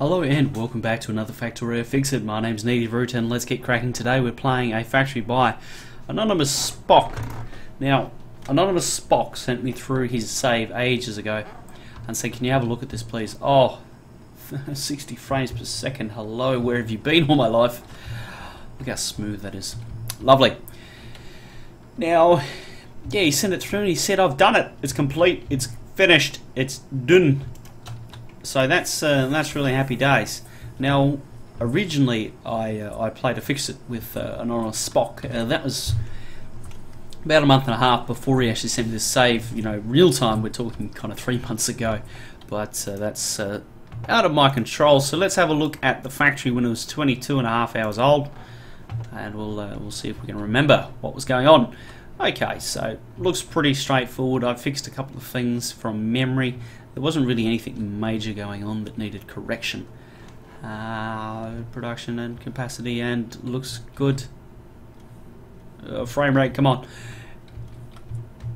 Hello and welcome back to another Factorio Fixit. My name's Root and let's get cracking. Today we're playing a factory by Anonymous Spock. Now, Anonymous Spock sent me through his save ages ago and said, can you have a look at this please? Oh, 60 frames per second. Hello, where have you been all my life? Look how smooth that is. Lovely. Now, yeah, he sent it through and he said, I've done it. It's complete. It's finished. It's done. So that's really happy days. Now, originally I played a Fixit with Anonymous Spock. That was about a month and a half before he actually sent me this save. You know, real time. We're talking kind of 3 months ago, but that's out of my control. So let's have a look at the factory when it was 22.5 hours old, and we'll see if we can remember what was going on. Okay, so looks pretty straightforward. I fixed a couple of things from memory. There wasn't really anything major going on that needed correction. Production and capacity and looks good. Frame rate, come on.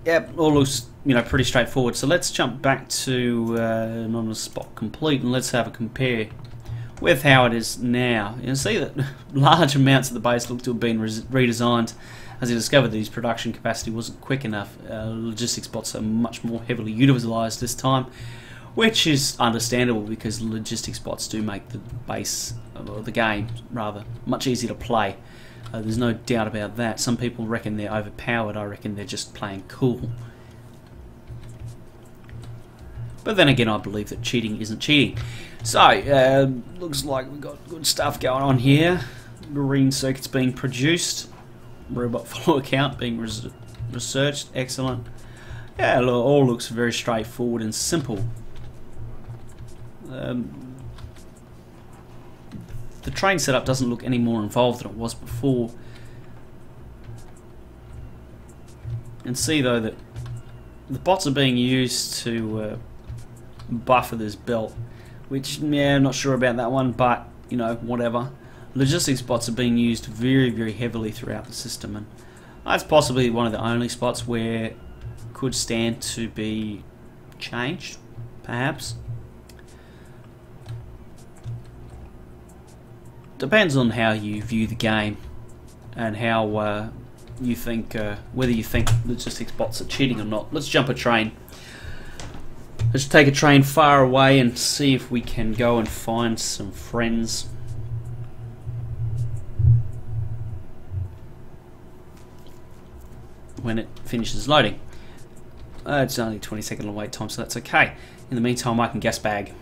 Yep, all looks pretty straightforward. So let's jump back to Anonymous Spock complete and let's have a compare with how it is now. You can see that large amounts of the base look to have been redesigned as he discovered that his production capacity wasn't quick enough. Logistics bots are much more heavily utilised this time, which is understandable because logistics bots do make the base, or the game rather, much easier to play. There's no doubt about that. Some people reckon they're overpowered. I reckon they're just playing cool. But then again, I believe that cheating isn't cheating. So, looks like we've got good stuff going on here. Green circuits being produced. Robot follower count being researched. Excellent. Yeah, it all looks very straightforward and simple. The train setup doesn't look any more involved than it was before. And see though that the bots are being used to buffer this belt, which, yeah, I'm not sure about that one, but you know, whatever. Logistics bots are being used very, very heavily throughout the system, and that's possibly one of the only spots where it could stand to be changed, perhaps. Depends on how you view the game and how you think, whether you think logistics bots are cheating or not. Let's jump a train. Let's take a train far away and see if we can go and find some friends. When it finishes loading. It's only 20-second wait time, so that's okay. In the meantime, I can gas bag.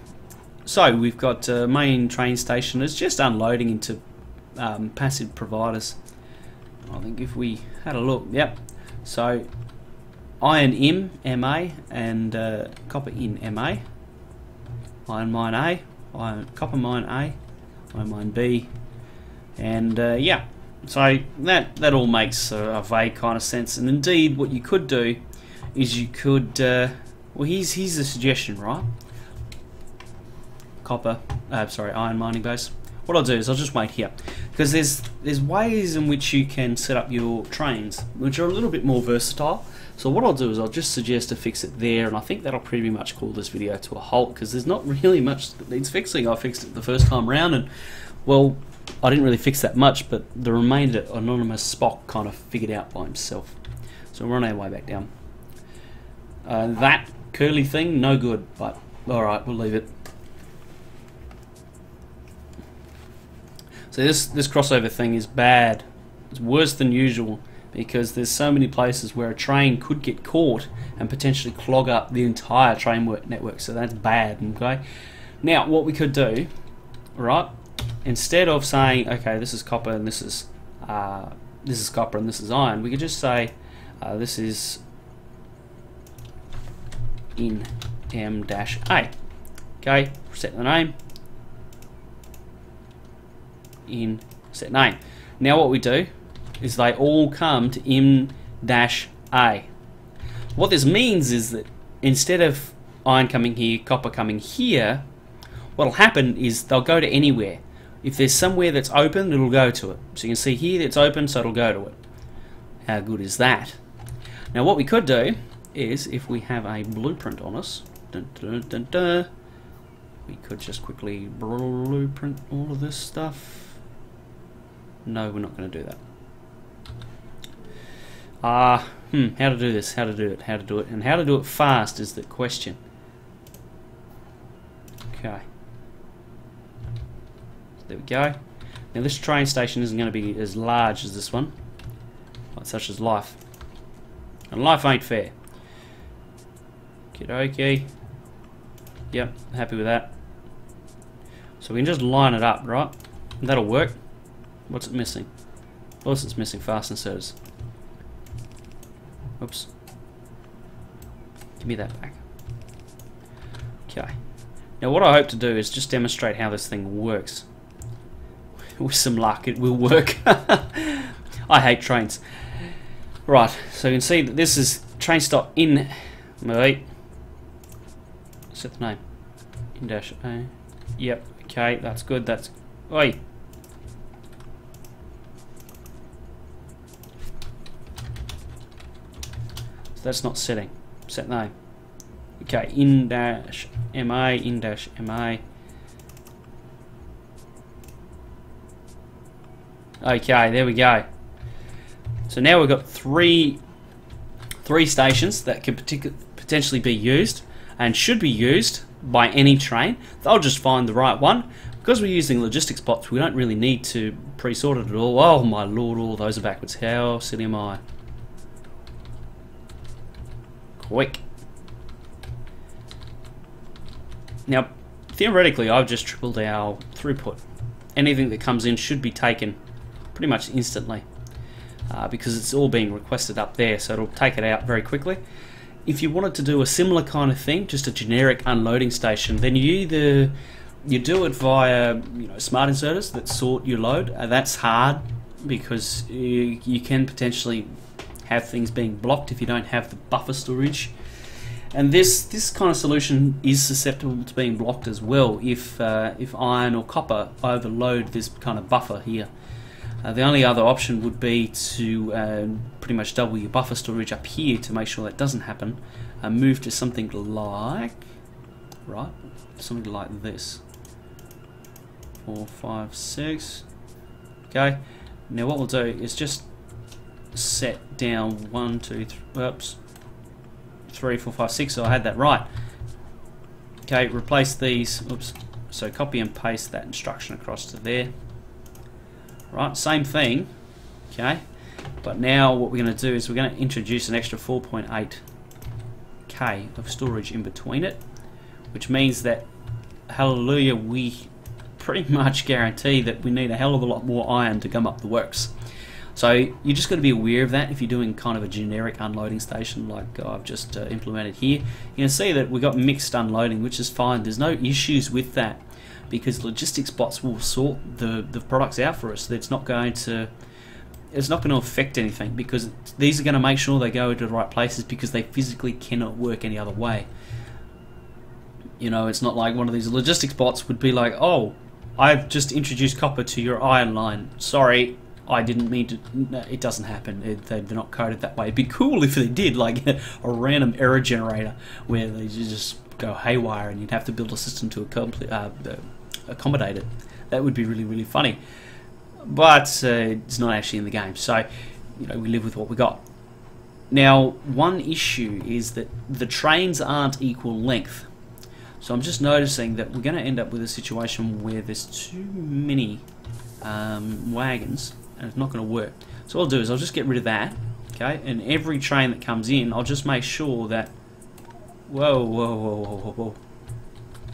So we've got main train station. It's just unloading into passive providers. I think if we had a look, yep. So iron in MA and copper in MA. Iron mine A, copper mine A, iron mine B, and yeah. So that all makes a vague kind of sense. And indeed, what you could do is you could well, here's a suggestion, right? Iron mining base. What I'll do is I'll just wait here, because there's ways in which you can set up your trains which are a little bit more versatile. So what I'll do is I'll just suggest to fix it there, and I think that'll pretty much call this video to a halt, because there's not really much that needs fixing. I fixed it the first time round, and well, I didn't really fix that much, but the remainder Anonymous Spock kind of figured out by himself. So we're on our way back down. That curly thing, no good, but alright, we'll leave it. So this crossover thing is bad. It's worse than usual, because there's so many places where a train could get caught and potentially clog up the entire train network, so that's bad, okay? Now, what we could do, right, instead of saying, okay, this is copper and this is copper and this is iron, we could just say this is in M-A. Okay, set the name. In set name. Now what we do is they all come to M-A. What this means is that instead of iron coming here, copper coming here, what'll happen is they'll go to anywhere. If there's somewhere that's open, it'll go to it. So you can see here it's open, so it'll go to it. How good is that? Now what we could do is, if we have a blueprint on us, dun, dun, dun, dun, We could just quickly blueprint all of this stuff. No, we're not going to do that. How to do this, how to do it, and how to do it fast is the question. Okay. So there we go. Now this train station isn't going to be as large as this one, such as life. And life ain't fair. Okay. Yep, happy with that. So we can just line it up, right? And that'll work. What's it missing? Of course it's missing fast inserters. Oops. Give me that back. Okay. Now what I hope to do is just demonstrate how this thing works. With some luck it will work. I hate trains. Right, so you can see that this is train stop in... Wait. Set the name. In dash A. Yep, okay, that's good, that's... Oi! So that's not setting. Set name. Okay, in dash MA, in dash MA. Okay, there we go. So now we've got three stations that could potentially be used and should be used by any train. They'll just find the right one. Because we're using logistics bots, we don't really need to pre-sort it at all. Oh my lord, all those are backwards. How silly am I? Quick. Now, theoretically, I've just tripled our throughput. Anything that comes in should be taken pretty much instantly. Because it's all being requested up there, so it'll take it out very quickly. If you wanted to do a similar kind of thing, just a generic unloading station, then you do it via smart inserters that sort your load. That's hard because you can potentially have things being blocked if you don't have the buffer storage. And this kind of solution is susceptible to being blocked as well if iron or copper overload this kind of buffer here. The only other option would be to pretty much double your buffer storage up here to make sure that doesn't happen. Move to something like, something like this. 4, 5, 6. Okay. Now what we'll do is just set down 1, 2, 3, oops, 3, 4, 5, 6. So I had that right. Okay. Replace these. Oops. So copy and paste that instruction across to there. Right, same thing, okay, but now what we're going to do is we're going to introduce an extra 4.8k of storage in between it, which means that, hallelujah, we pretty much guarantee that we need a hell of a lot more iron to gum up the works. So you just got to be aware of that if you're doing kind of a generic unloading station like I've just implemented here. You can see that we've got mixed unloading, which is fine. There's no issues with that, because logistics bots will sort the products out for us. It's not going to affect anything, because these are going to make sure they go to the right places, because they physically cannot work any other way. It's not like one of these logistics bots would be like, oh, I've just introduced copper to your iron line. Sorry, I didn't mean to. No, it doesn't happen. They're not coded that way. It'd be cool if they did, like a random error generator where they just go haywire and you'd have to build a system to accommodate it. That would be really, really funny. But it's not actually in the game, so we live with what we got. Now, one issue is that the trains aren't equal length. So I'm just noticing that we're going to end up with a situation where there's too many wagons, and it's not going to work. So what I'll do is I'll just get rid of that, okay? And every train that comes in, I'll just make sure that... Whoa.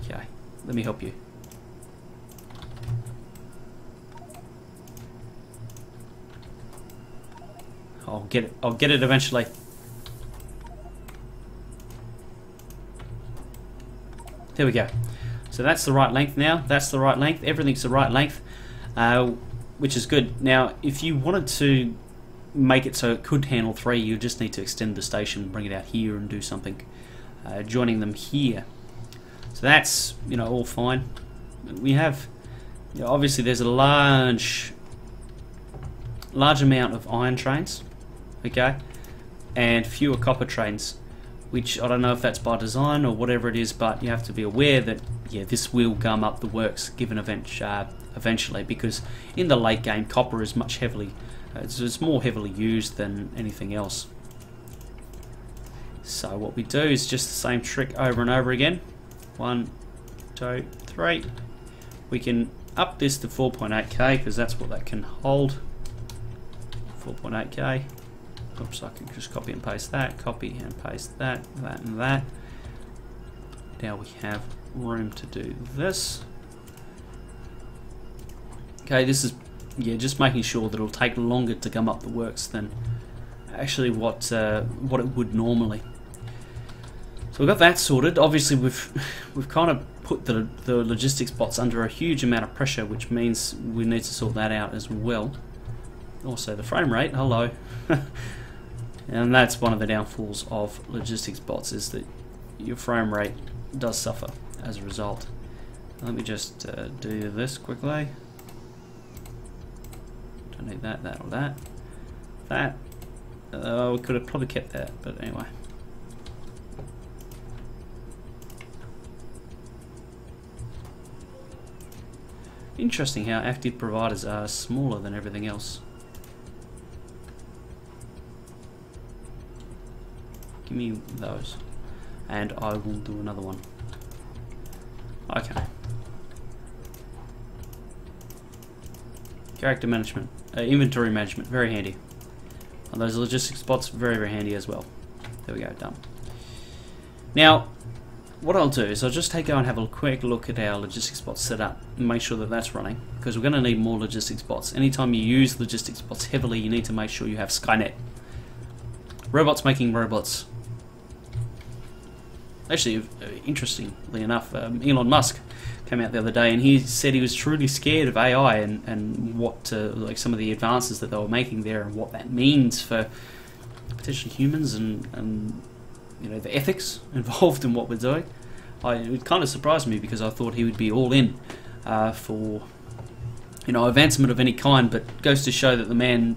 Okay, let me help you. I'll get it eventually. There we go. So that's the right length now. That's the right length. Everything's the right length, which is good. Now, if you wanted to make it so it could handle 3, you just need to extend the station, bring it out here, and do something, joining them here. So that's all fine. We have obviously there's a large amount of iron trains, okay, and fewer copper trains, which I don't know if that's by design or whatever it is, but you have to be aware that yeah, this will gum up the works given eventually, because in the late game copper is much heavily, it's more heavily used than anything else. So what we do is just the same trick over and over again. 1, 2, 3. We can up this to 4.8k because that's what that can hold. 4.8k. Oops, I can just copy and paste that, copy and paste that, that and that. Now we have room to do this. Okay, this is, yeah, just making sure that it'll take longer to gum up the works than actually what it would normally. So we've got that sorted. Obviously we've kind of put the logistics bots under a huge amount of pressure, which means we need to sort that out as well. Also the frame rate, hello. And that's one of the downfalls of logistics bots, is that your frame rate does suffer as a result. Let me just do this quickly. Don't need that, that or that. That, we could have probably kept that, but anyway. Interesting how active providers are smaller than everything else. Give me those, and I will do another one. Okay. Character management, inventory management, very handy. And those logistics spots, very, very handy as well. There we go, done. Now, what I'll do is I'll just go and have a quick look at our logistics bots set up and make sure that that's running, because we're going to need more logistics bots. Anytime you use logistics bots heavily, you need to make sure you have Skynet. Robots making robots. Actually, interestingly enough, Elon Musk came out the other day and he said he was truly scared of AI and what like some of the advances that they were making there and what that means for potentially humans and you know, the ethics involved in what we're doing. It kind of surprised me because I thought he would be all in for, you know, advancement of any kind, but goes to show that the man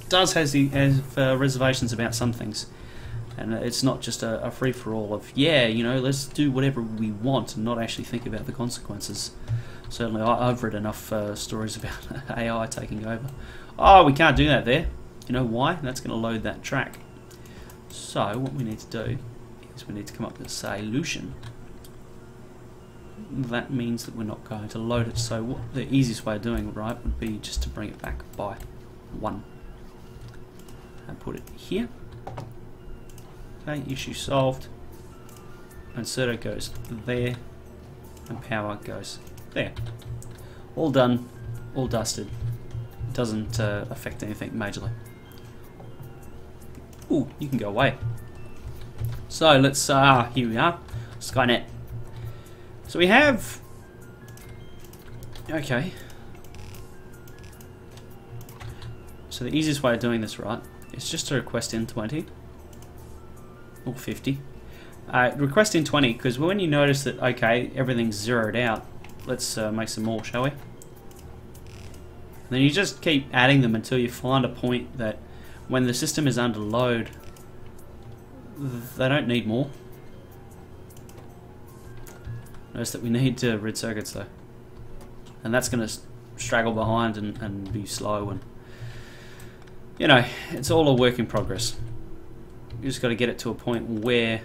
does have reservations about some things. And it's not just a free-for-all of, yeah, you know, let's do whatever we want and not actually think about the consequences. Certainly, I've read enough stories about AI taking over. Oh, we can't do that there. You know why? That's going to load that track. So, what we need to do is we need to come up with a solution. That means that we're not going to load it. So, what the easiest way of doing it, right, would be just to bring it back by 1. And put it here. Okay, issue solved. Inserter goes there, and power goes there. All done, all dusted. Doesn't affect anything majorly. Ooh, you can go away. So let's, here we are, Skynet. So we have, okay. So the easiest way of doing this, right, is just to request in 20. Or 50. Request in 20, because when you notice that, okay, everything's zeroed out, let's make some more, shall we? And then you just keep adding them until you find a point that when the system is under load, they don't need more. Notice that we need red circuits though. And that's going to straggle behind and be slow, and you know, it's all a work in progress. You just got to get it to a point where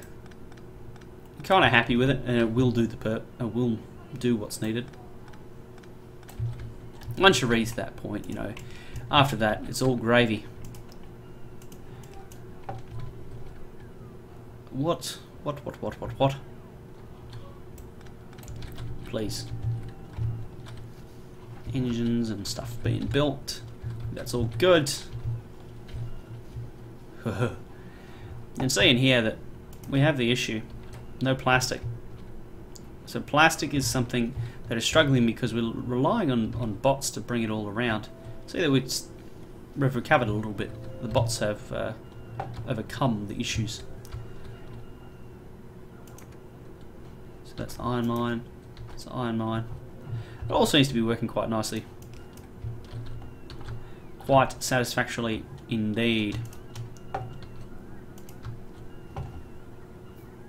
you're kind of happy with it, and it will do it will do what's needed. Once you reach that point, you know, after that it's all gravy. What? Please. Engines and stuff being built. That's all good. You can see in here that we have the issue. No plastic. So plastic is something that is struggling because we're relying on bots to bring it all around. See that we've recovered a little bit. The bots have overcome the issues. So that's the iron mine. It's the iron mine. It all seems to be working quite nicely. Quite satisfactorily indeed.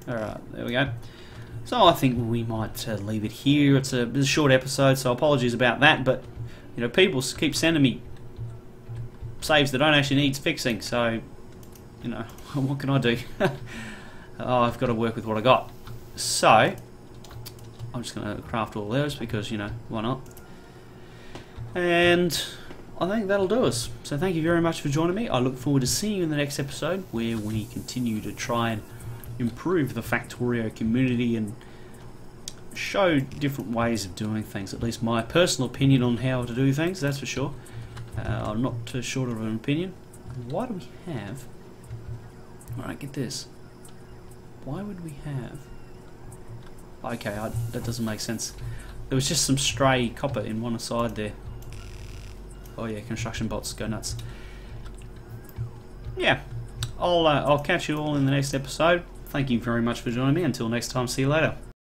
Alright, there we go. So I think we might leave it here. It's a short episode, so apologies about that. But you know, people keep sending me saves that don't actually need fixing. So you know, what can I do? Oh, I've got to work with what I got. So I'm just going to craft all those because, you know, why not? And I think that'll do us. So thank you very much for joining me. I look forward to seeing you in the next episode, where we continue to try and improve the Factorio community and show different ways of doing things. At least my personal opinion on how to do things, that's for sure. I'm not too short of an opinion. Why do we have... Alright, get this. Why would we have... Okay, that doesn't make sense. There was just some stray copper in one side there. Oh yeah, construction bots go nuts. Yeah, I'll catch you all in the next episode. Thank you very much for joining me. Until next time, see you later.